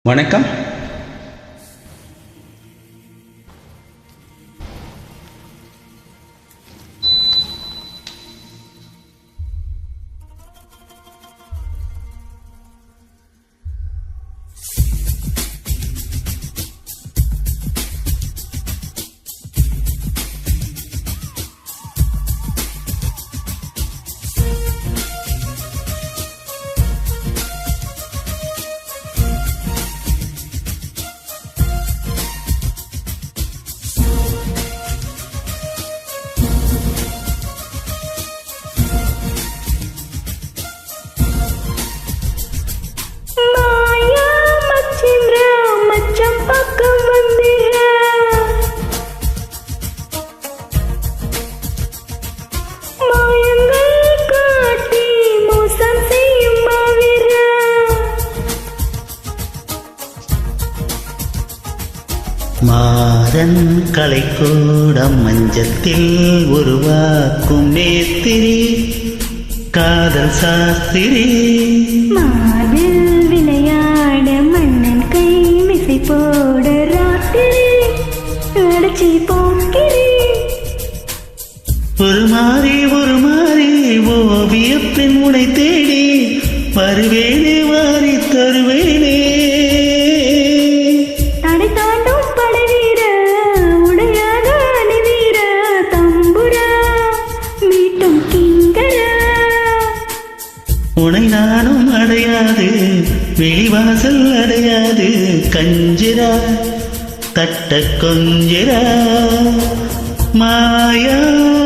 வணக்கம். மாறன் கலைக்கூடம் மஞ்சத்தில் உருவாக்கும் மேத்திரி காதல் சாஸ்திரி மாவில் விளையாட மன்னன் கை மிசை போட ராத்திரி அடைச்சி போக்கிரி ஒரு மாறி ஓவிய பெண் உனை தேடி வருவேனே வாரி தருவேனே உனை நானும் அடையாது வெளிவாசல் அடையாது கஞ்சிரா தட்ட கொஞ்சிரா மாயா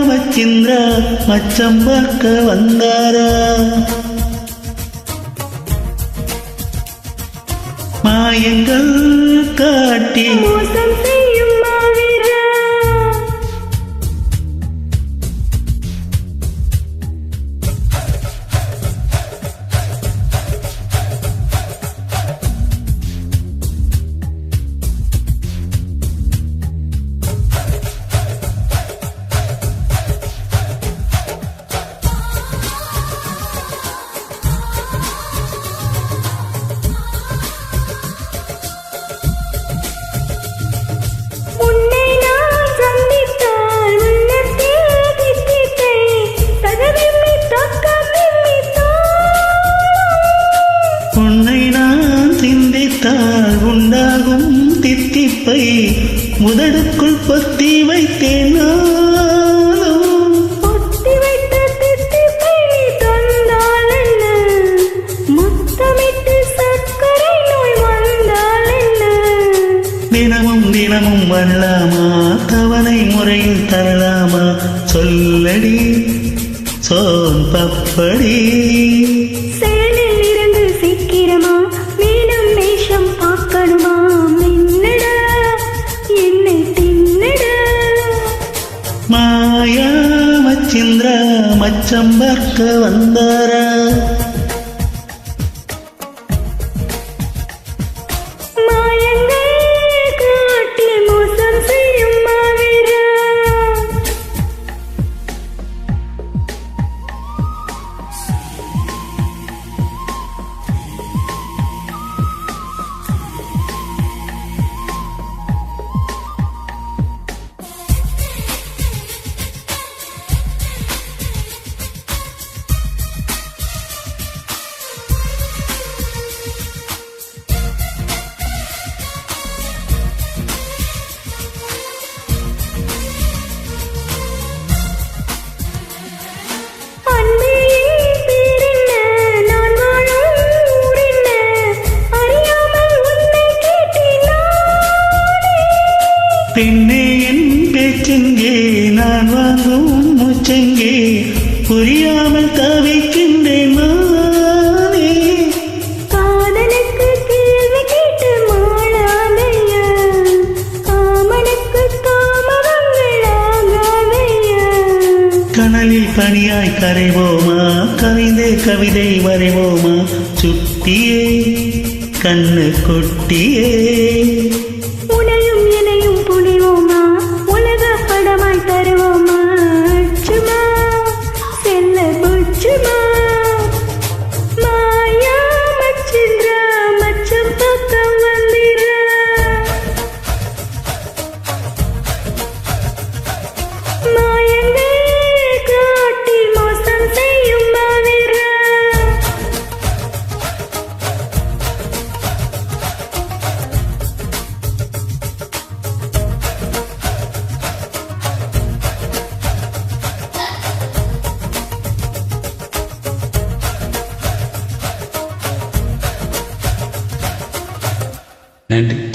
மச்சிந்திரா மச்சம் பார்க்க வந்தாரா மாயங்கள் காட்டி மோசம் செய்யும் மாவீரா உண்டாகும் தித்திப்பை முதடுக்குள் பொத்தி வைத்தேன் பொத்தி வைத்த தித்திப்பை தந்தால் என்ன முத்தமிட்டு சர்க்கரை நோய் வந்தால் என்ன தினமும் வரலாமா தவணை முறையில் தரலாமா சொல்லடி சோன் பப்படி செயலில் இருந்து சீக்கிரமா மீனம் மேஷம் பார்க்கணுமா மின்னடா என்னை தின்னடா மாயா மச்சிந்திரா மச்சம் பார்க்க வந்தாரா பெண்ணே என் பேச்செங்கே நான் வாங்கும் மூச்செங்கே புரியாமல் தவிக்கின்றேன் நானே காதலுக்கு கேள்வி கேட்டு மாளாதையா காமனுக்கு காமரங்கள் ஆகாதையா கனலில் பனியாய் கரைவோமா கவிதை கவிதை வரைவோமா சுட்டியே கண்ணு கொட்டியே உனையும் எனையும் புனிவோமா உலக படமாய் தருவோமா சும்மா செல்ல புச்சுமா மாயா மச்சிந்திரா மச்சம் பக்கம் நன்றி.